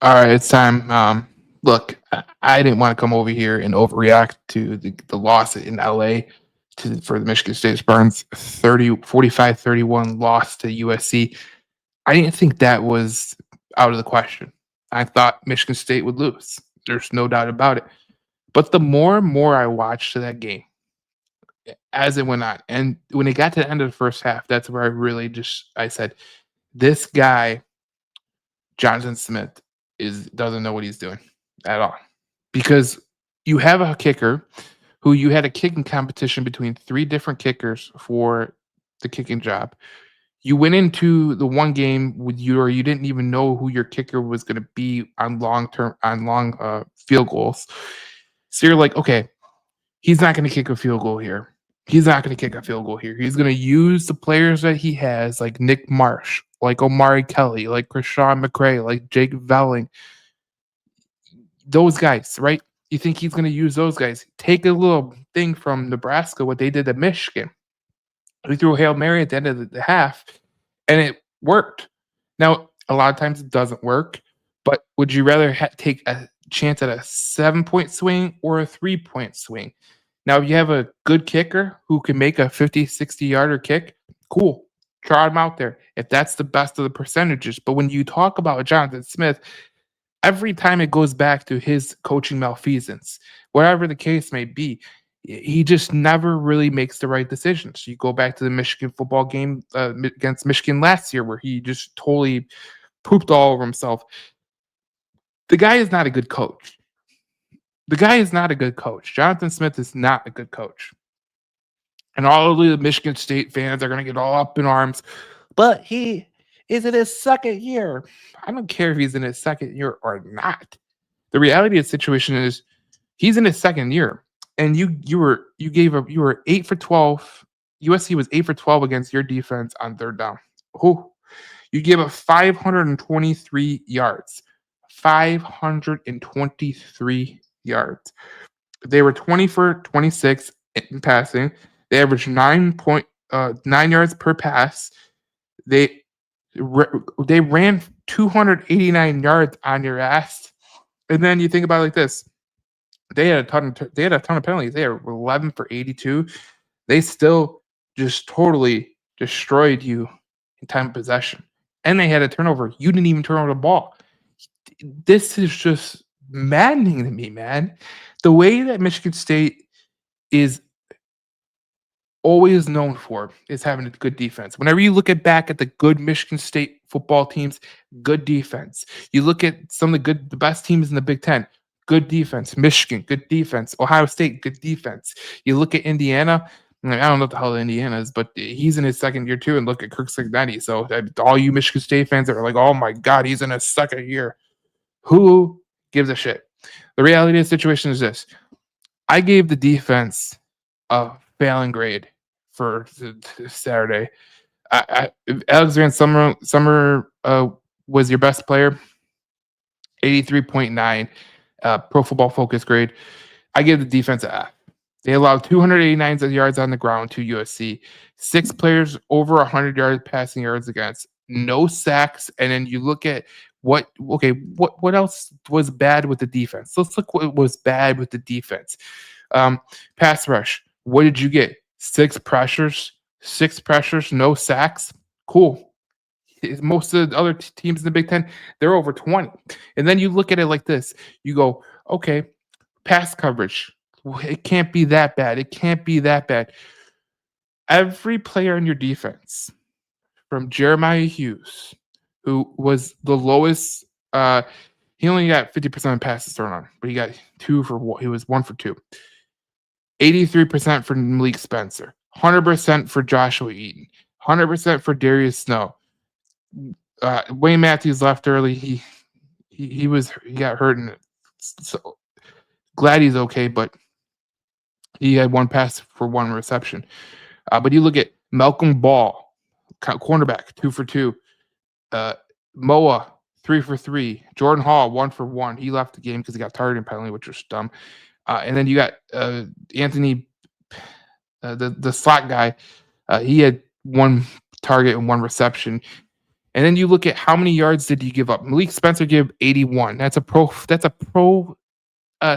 All right, it's time. Look, I didn't want to come over here and overreact to the loss in LA for the Michigan State Spartans 45-31 loss to USC. I didn't think that was out of the question. I thought Michigan State would lose. There's no doubt about it. But the more and more I watched that game as it went on, and when it got to the end of the first half, that's where I really just I said, this guy Johnathan Smith is doesn't know what he's doing at all. Because you have a kicker who you had a kicking competition between 3 different kickers for the kicking job. You went into the one game with you or you didn't even know who your kicker was gonna be on long field goals. So you're like, "Okay, he's not gonna kick a field goal here. He's not gonna kick a field goal here. He's gonna use the players that he has, like Nick Marsh, like Omari Kelly, like Krishawn McCray, like Jake Velling, those guys, right? You think he's gonna use those guys? Take a little thing from Nebraska, what they did at Michigan. They threw a Hail Mary at the end of the half, and it worked. Now, a lot of times it doesn't work, but would you rather take a chance at a 7-point swing or a 3-point swing? Now, if you have a good kicker who can make a 50, 60-yarder kick, cool. Try him out there if that's the best of the percentages. But when you talk about Johnathan Smith, every time it goes back to his coaching malfeasance, whatever the case may be, he just never really makes the right decisions. You go back to the Michigan football game against Michigan last year, where he just totally pooped all over himself. The guy is not a good coach. The guy is not a good coach. Johnathan Smith is not a good coach. And all of the Michigan State fans are going to get all up in arms. But he is in his second year. I don't care if he's in his second year or not. The reality of the situation is he's in his second year, and you were 8 for 12. USC was 8 for 12 against your defense on third down. Oh, you gave up 523 yards. 523 yards. They were 20 for 26 in passing. They averaged 9 yards per pass. They they ran 289 yards on your ass. And then you think about it like this: they had a ton of penalties. They were 11 for 82. They still just totally destroyed you in time of possession. And they had a turnover. You didn't even turn over the ball. This is just maddening to me, man. The way that Michigan State is always known for is having a good defense. Whenever you look back at the good Michigan State football teams, good defense. You look at some of the best teams in the Big Ten, good defense. Michigan, good defense. Ohio State, good defense. You look at Indiana. I don't know what the hell Indiana is, but he's in his second year too. And look at Kirk Cignetti. So all you Michigan State fans that are like, "Oh my God, he's in his second year." Who gives a shit? The reality of the situation is this: I gave the defense a failing grade for Saturday. Alex Van Summer was your best player, 83.9 Pro Football Focus grade. I give the defense an F. They allowed 289 yards on the ground to USC, 6 players over 100 yards passing yards against, no sacks, and then you look at what else was bad with the defense? Let's look what was bad with the defense. Pass rush. What did you get? 6 pressures, no sacks. Cool. Most of the other teams in the Big Ten, they're over 20. And then you look at it like this. You go, okay, pass coverage. It can't be that bad. It can't be that bad. Every player in your defense, from Jeremiah Hughes, who was the lowest, he only got 50% of passes thrown on, but he got 2 for 1. He was 1 for 2. 83% for Malik Spencer, 100% for Joshua Eaton, 100% for Darius Snow. Wayne Matthews left early. He got hurt, and so glad he's okay. But he had 1 pass for 1 reception. But you look at Malcolm Ball, cornerback, 2 for 2. Moa, 3 for 3. Jordan Hall, 1 for 1. He left the game because he got targeting penalty, which was dumb. And then you got Anthony, the slot guy. He had 1 target and 1 reception. And then you look at how many yards did he give up. Malik Spencer gave 81. That's a pro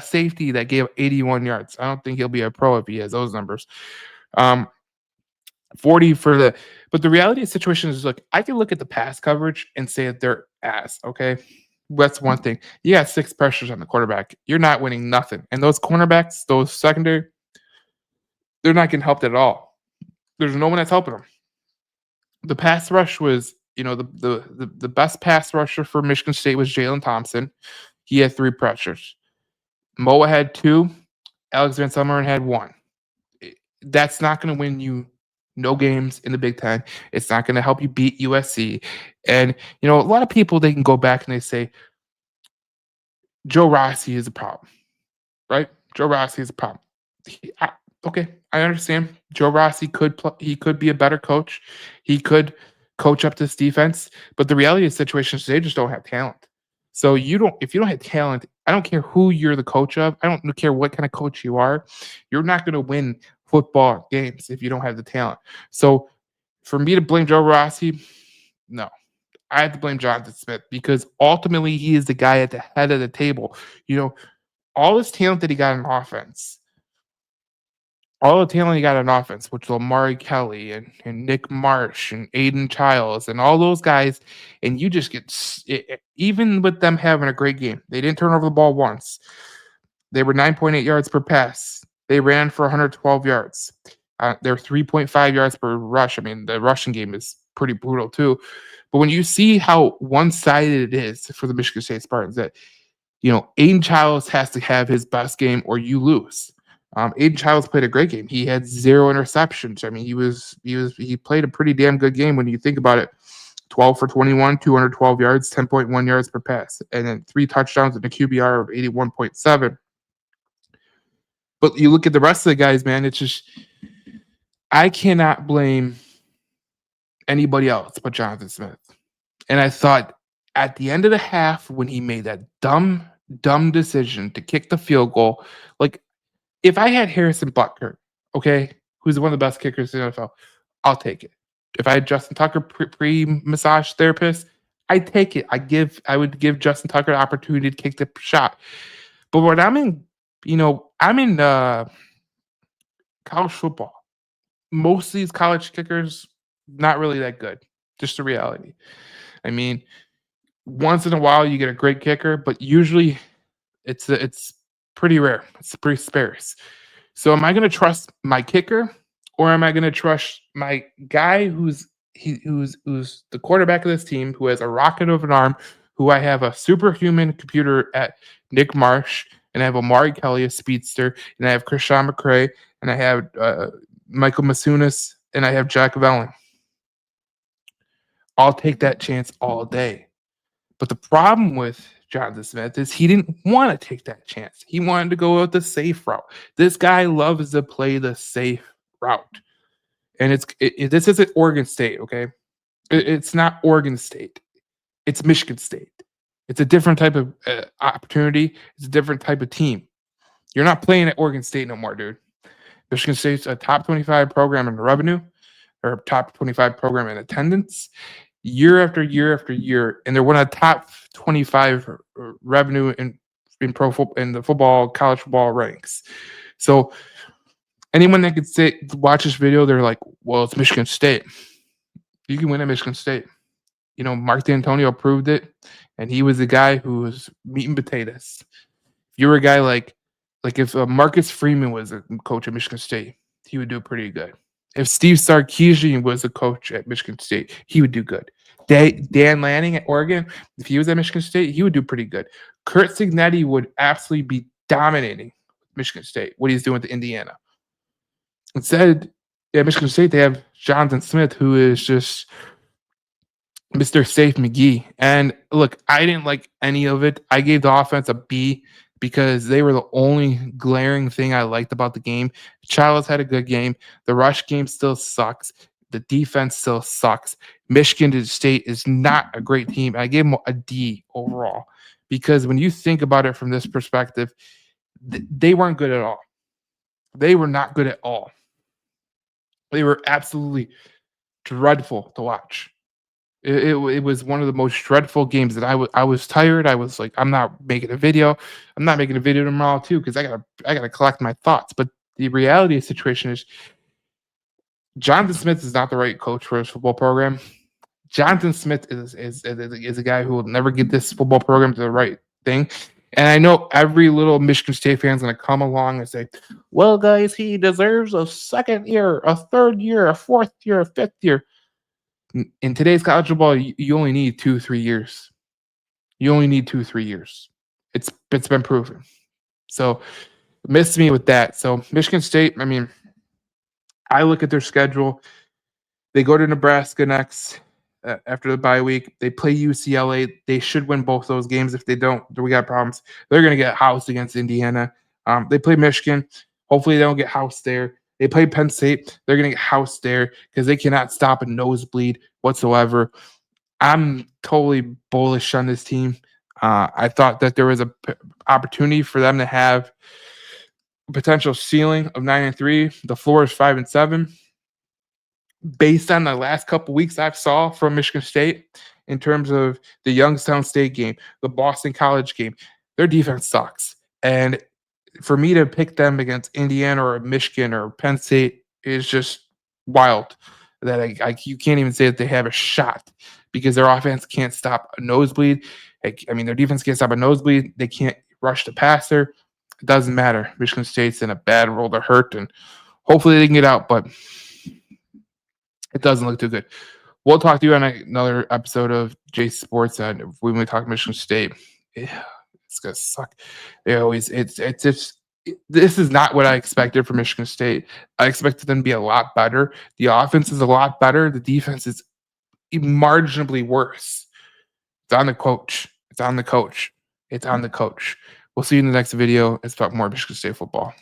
safety that gave 81 yards. I don't think he'll be a pro if he has those numbers. Um, 40 for the but the reality of the situation is, look, I can look at the pass coverage and say that they're ass, okay? That's one thing. You got 6 pressures on the quarterback. You're not winning nothing. And those cornerbacks, those secondary, they're not getting helped at all. There's no one that's helping them. The pass rush was, the best pass rusher for Michigan State was Jalen Thompson. He had 3 pressures. Moa had 2. Alex Van Sumeren had 1. That's not going to win you no games in the Big Ten. It's not going to help you beat USC. And, a lot of people, they can go back and they say, Joe Rossi is a problem, right? Joe Rossi is a problem. Okay, I understand. Joe Rossi he could be a better coach. He could coach up this defense, but the reality of the situation is they just don't have talent. So if you don't have talent, I don't care who you're the coach of. I don't care what kind of coach you are. You're not going to win football games if you don't have the talent. So for me to blame Joe Rossi, no. I have to blame Johnathan Smith because ultimately he is the guy at the head of the table. All this talent that he got in offense, which Lamari Kelly and Nick Marsh and Aiden Childs and all those guys, and you just get, even with them having a great game, they didn't turn over the ball once. They were 9.8 yards per pass. They ran for 112 yards. They're 3.5 yards per rush. I mean, the rushing game is pretty brutal too. But when you see how one-sided it is for the Michigan State Spartans, that Aiden Childs has to have his best game or you lose. Aiden Childs played a great game. He had 0 interceptions. I mean, he played a pretty damn good game when you think about it. 12 for 21, 212 yards, 10.1 yards per pass, and then 3 touchdowns and a QBR of 81.7. But you look at the rest of the guys, man, it's just I cannot blame anybody else but Johnathan Smith. And I thought at the end of the half, when he made that dumb decision to kick the field goal, like if I had Harrison Butker, okay, who's one of the best kickers in the NFL, I'll take it. If I had Justin Tucker, pre-massage therapist, I'd take it. I would give Justin Tucker the opportunity to kick the shot. But when I'm in, college football. Most of these college kickers, not really that good. Just the reality. I mean, once in a while you get a great kicker, but usually it's pretty rare. It's pretty sparse. So am I going to trust my kicker, or am I going to trust my guy who's the quarterback of this team, who has a rocket of an arm, who I have a superhuman computer at Nick Marsh, and I have Amari Kelly, a speedster, and I have Krishan McCray, and I have Michael Masunas, and I have Jack Vellen. I'll take that chance all day. But the problem with Johnathan Smith is he didn't want to take that chance. He wanted to go with the safe route. This guy loves to play the safe route. And this isn't Oregon State, okay? It's not Oregon State. It's Michigan State. It's a different type of opportunity. It's a different type of team. You're not playing at Oregon State no more, dude. Michigan State's a top 25 program in revenue, or a top 25 program in attendance, year after year after year, and they're one of the top 25 revenue in the college football ranks. So anyone that could watch this video, they're like, well, it's Michigan State. You can win at Michigan State. Mark D'Antonio proved it, and he was the guy who was meat and potatoes. If you were a guy like if Marcus Freeman was a coach at Michigan State, he would do pretty good. If Steve Sarkisian was a coach at Michigan State, he would do good. Dan Lanning at Oregon, if he was at Michigan State, he would do pretty good. Kurt Cignetti would absolutely be dominating Michigan State, what he's doing to Indiana. Instead, at Michigan State, they have Johnathan Smith, who is just Mr. Safe McGee. And look, I didn't like any of it. I gave the offense a B because they were the only glaring thing I liked about the game. Childs had a good game. The rush game still sucks. The defense still sucks. Michigan State is not a great team. I gave them a D overall because when you think about it from this perspective, they weren't good at all. They were not good at all. They were absolutely dreadful to watch. It was one of the most dreadful games that I was tired. I was like, I'm not making a video. I'm not making a video tomorrow too because I gotta collect my thoughts. But the reality of the situation is Jonathan Smith is not the right coach for his football program. Jonathan Smith is a guy who will never get this football program to the right thing. And I know every little Michigan State fan is going to come along and say, "Well, guys, he deserves a second year, a third year, a fourth year, a fifth year." In today's college football, you only need 2 3 years. You only need 2 3 years. It's been proven. So miss me with that. So Michigan State. I mean, I look at their schedule. They go to Nebraska next after the bye week. They play UCLA. They should win both those games. If they don't, we got problems. They're going to get housed against Indiana. They play Michigan. Hopefully, they don't get housed there. They play Penn State. They're going to get housed there because they cannot stop a nosebleed whatsoever. I'm totally bullish on this team. I thought that there was a opportunity for them to have a potential ceiling of 9-3. The floor is 5-7 based on the last couple weeks I've saw from Michigan State in terms of the Youngstown State game, the Boston College game, their defense sucks. And for me to pick them against Indiana or Michigan or Penn State is just wild. That you can't even say that they have a shot because their offense can't stop a nosebleed. I mean, their defense can't stop a nosebleed. They can't rush the passer. It doesn't matter. Michigan State's in a bad role to hurt, and hopefully they can get out. But it doesn't look too good. We'll talk to you on another episode of J Sports, and when we talk Michigan State, yeah, it's gonna suck. They always it's just this is not what I expected from Michigan State. I expected them to be a lot better. The offense is a lot better. The defense is marginally worse. It's on the coach. It's on the coach. It's on the coach. We'll see you in the next video. Let's talk more Michigan State football.